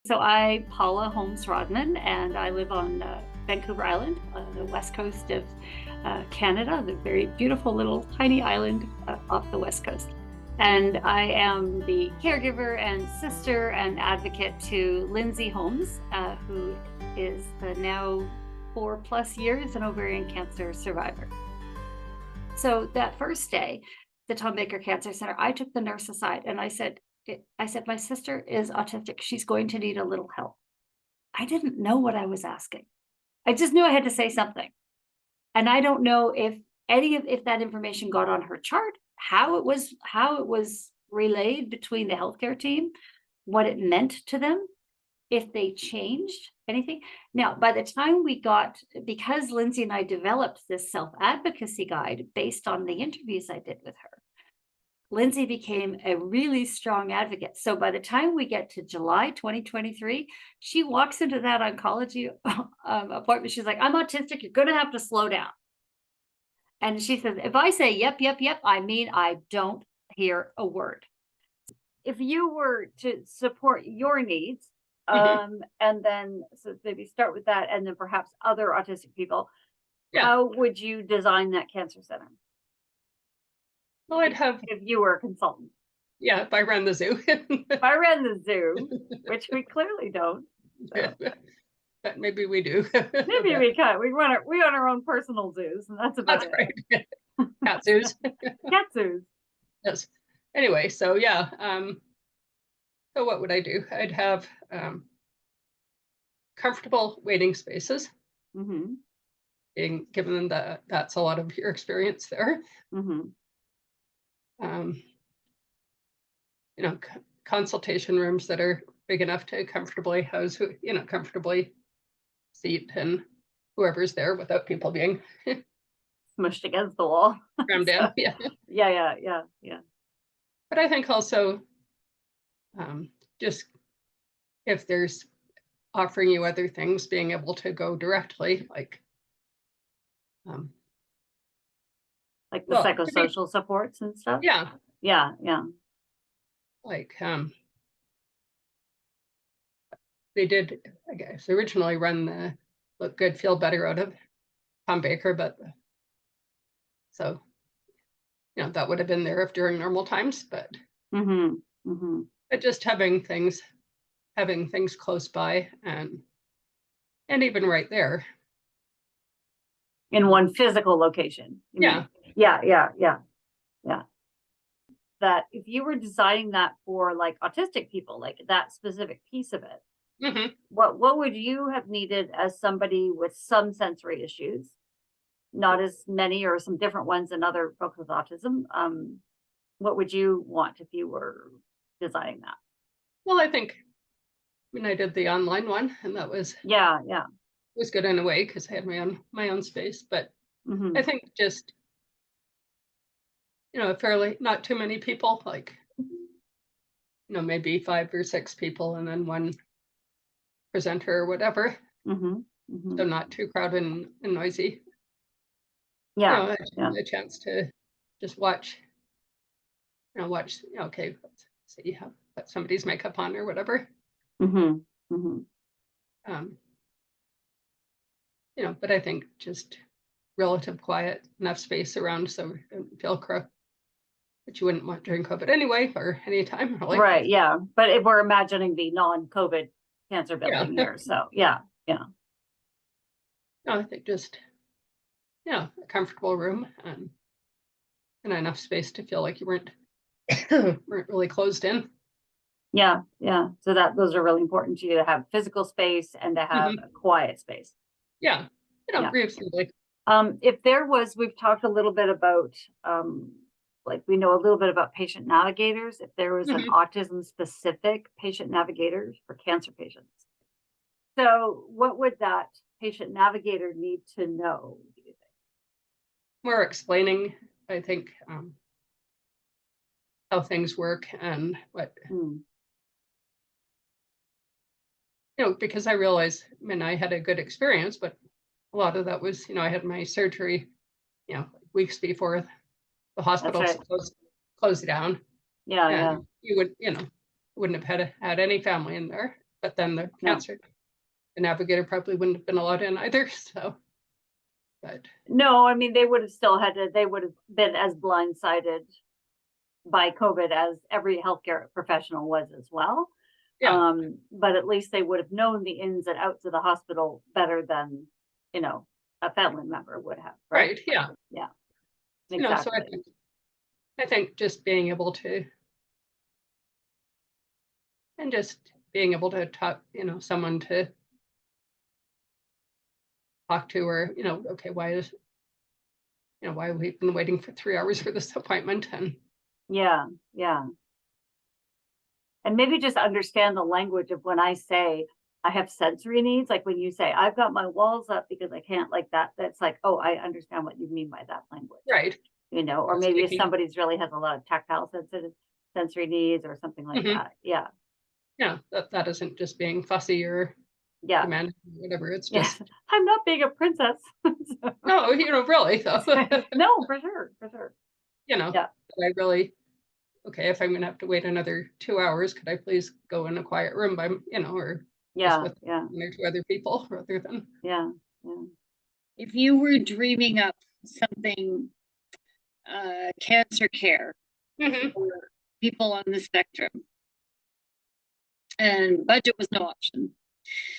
So I'm Paula Holmes Rodman, and I live on Vancouver Island, on the west coast of Canada, the very beautiful little tiny island off the west coast. And I am the caregiver and sister and advocate to Lindsey Holmes, who is now 4+ years an ovarian cancer survivor. So that first day, the Tom Baker Cancer Center, I took the nurse aside and I said, my sister is autistic. She's going to need a little help. I didn't know what I was asking. I just knew I had to say something. And I don't know if if that information got on her chart, how it was relayed between the healthcare team, what it meant to them, if they changed anything. Now, by the time because Lindsey and I developed this self-advocacy guide based on the interviews I did with her, Lindsey became a really strong advocate. So by the time we get to July 2023, she walks into that oncology appointment. She's like, I'm autistic. You're going to have to slow down. And she says, if I say, yep, yep, yep, I mean, I don't hear a word. If you were to support your needs, and then so maybe start with that, and then perhaps other autistic people, how would you design that cancer center? Well, I'd have, if you were a consultant. Yeah, if I ran the zoo. If I ran the zoo, which we clearly don't. So. But maybe we do. Maybe we can. We run our own personal zoos, and that's about it. Right. Cat zoos. Cat zoos. Yes. Anyway, so yeah. So what would I do? I'd have comfortable waiting spaces. Being given that that's a lot of your experience there. Consultation rooms that are big enough to comfortably house, comfortably seat and whoever's there without people being smushed against the wall. Crammed in. Yeah. But I think also, just if there's offering you other things, being able to go directly, like the psychosocial supports and stuff. Yeah. Like they did, I guess, originally run the Look Good, Feel Better out of Tom Baker, but so that would have been there if during normal times, but but just having things close by and even right there in one physical location. Yeah. That if you were designing that for like autistic people, like that specific piece of it, what would you have needed as somebody with some sensory issues, not as many or some different ones than other folks with autism? What would you want if you were designing that? Well, I think when I did the online one, and that was was good in a way because I had my own space, but I think just fairly not too many people, like maybe 5 or 6 people and then one presenter or whatever. So not too crowded and noisy. A chance to just watch. Okay, let's see how put somebody's makeup on or whatever. But I think just relative quiet, enough space around so we don't feel crowded, which you wouldn't want during COVID anyway, or anytime. Really. Right, yeah. But if we're imagining the non-COVID cancer building here, so yeah. No, I think just, a comfortable room and enough space to feel like you weren't really closed in. Yeah. So those are really important to you, to have physical space and to have a quiet space. Yeah. Briefly. If there was, we've talked a little bit about, we know a little bit about patient navigators. If there was an autism specific patient navigators for cancer patients. So what would that patient navigator need to know, do you think? More explaining, I think, how things work and what, because I realized, I had a good experience, but a lot of that was, I had my surgery, weeks before the hospital closed down. Yeah. You wouldn't have had any family in there, but then the No. cancer, the navigator probably wouldn't have been allowed in either, so. But No, I mean, they would have been as blindsided by COVID as every healthcare professional was as well. yeah, But at least they would have known the ins and outs of the hospital better than, a family member would have, right? right, yeah. Yeah, So exactly. I think just being able to, and just being able to talk, someone to talk to, or, okay, why have we been waiting for 3 hours for this appointment? And Yeah, yeah. And maybe just understand the language of when I say I have sensory needs, like when you say I've got my walls up because I can't like that, that's like, oh, I understand what you mean by that language. right. Or maybe if somebody's really has a lot of tactile sensory needs or something like that. Yeah. Yeah, that isn't just being fussy or Yeah. demanding, whatever. It's Yeah. just I'm not being a princess. no, really though. No, for sure. Yeah. I really, okay, if I'm gonna have to wait another 2 hours, could I please go in a quiet room by, or just Yeah. with Yeah. 1 or 2 other people rather than. Yeah. Yeah. If you were dreaming up something, cancer care Mhm. for people on the spectrum, and budget was no option,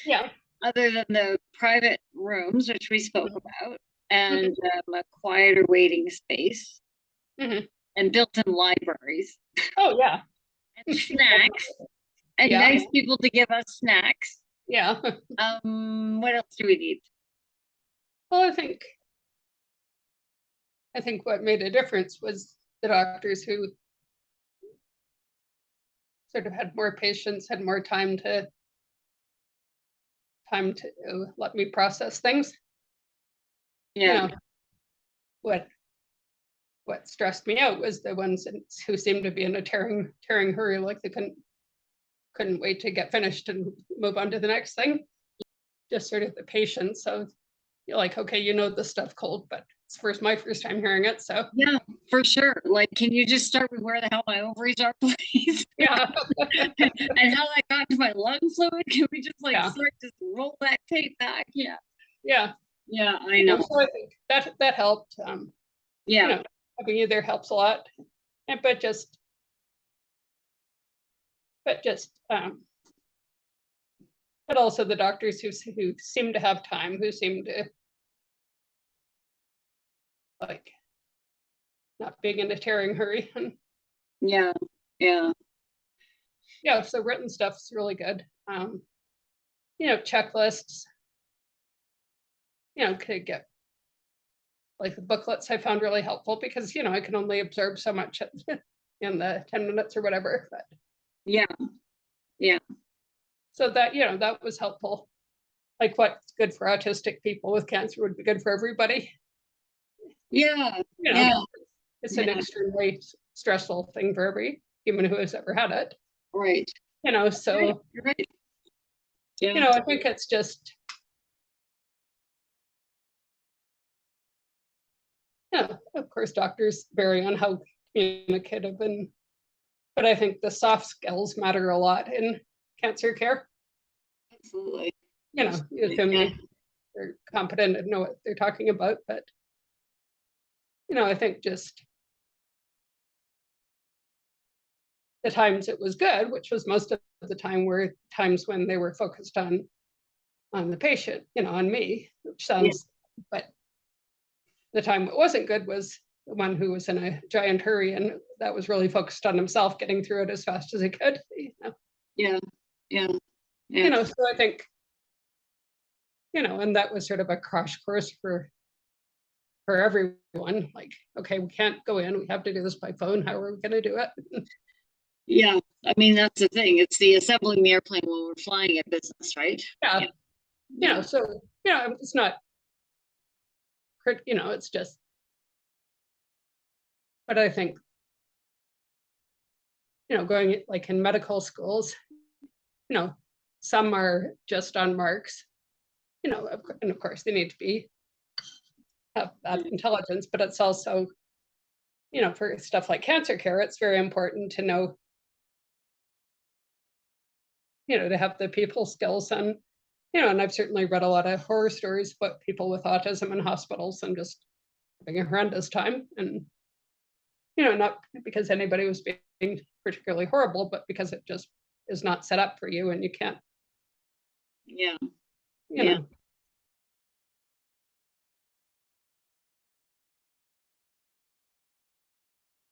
Yeah. other than the private rooms, which we spoke about, and a quieter waiting space, Mhm. and built-in libraries, Oh yeah. and snacks, and Yeah. nice people to give us snacks. Yeah. What else do we need? Well, I think what made a difference was the doctors who sort of had more patience, had more time to let me process things. Yeah. What stressed me out was the ones who seemed to be in a tearing hurry, like they couldn't wait to get finished and move on to the next thing. Just sort of the patience. So you're like, okay, this stuff cold, but it's my first time hearing it. So Yeah, for sure. Like, can you just start with where the hell my ovaries are, please? yeah. And how I got to my lung fluid? Can we just start to roll that tape back? Yeah. Yeah. Yeah, I know. So I think that helped. Yeah. Having you there helps a lot. But also the doctors who seem to have time, who seem to like not being in a tearing hurry. And Yeah. Yeah. yeah, so written stuff's really good. Checklists, could get like the booklets I found really helpful because, I can only absorb so much in the 10 minutes or whatever. But Yeah. Yeah. so that, that was helpful. Like what's good for autistic people with cancer would be good for everybody. Yeah. It's an extremely stressful thing for every human who has ever had it. Right. So You're right. Yeah. I think it's just of course doctors vary on how communicative, but I think the soft skills matter a lot in cancer care. Absolutely. They're competent and know what they're talking about, but I think just the times it was good, which was most of the time, were times when they were focused on the patient, on me, which sounds, but the time it wasn't good was the one who was in a giant hurry and that was really focused on himself getting through it as fast as he could. Yeah. So I think, and that was sort of a crash course for everyone. Like, okay, we can't go in, we have to do this by phone. How are we going to do it? Yeah. I mean, that's the thing. It's the assembling the airplane while we're flying it business, right? Yeah. So, it's not, it's just, but I think, going like in medical schools, some are just on marks, and of course they need to have that intelligence, but it's also, for stuff like cancer care, it's very important to know you know, to have the people skills. And, you know, and I've certainly read a lot of horror stories about people with autism in hospitals and just having a horrendous time. And, you know, not because anybody was being particularly horrible, but because it just is not set up for you and you can't, Yeah. you Yeah. know,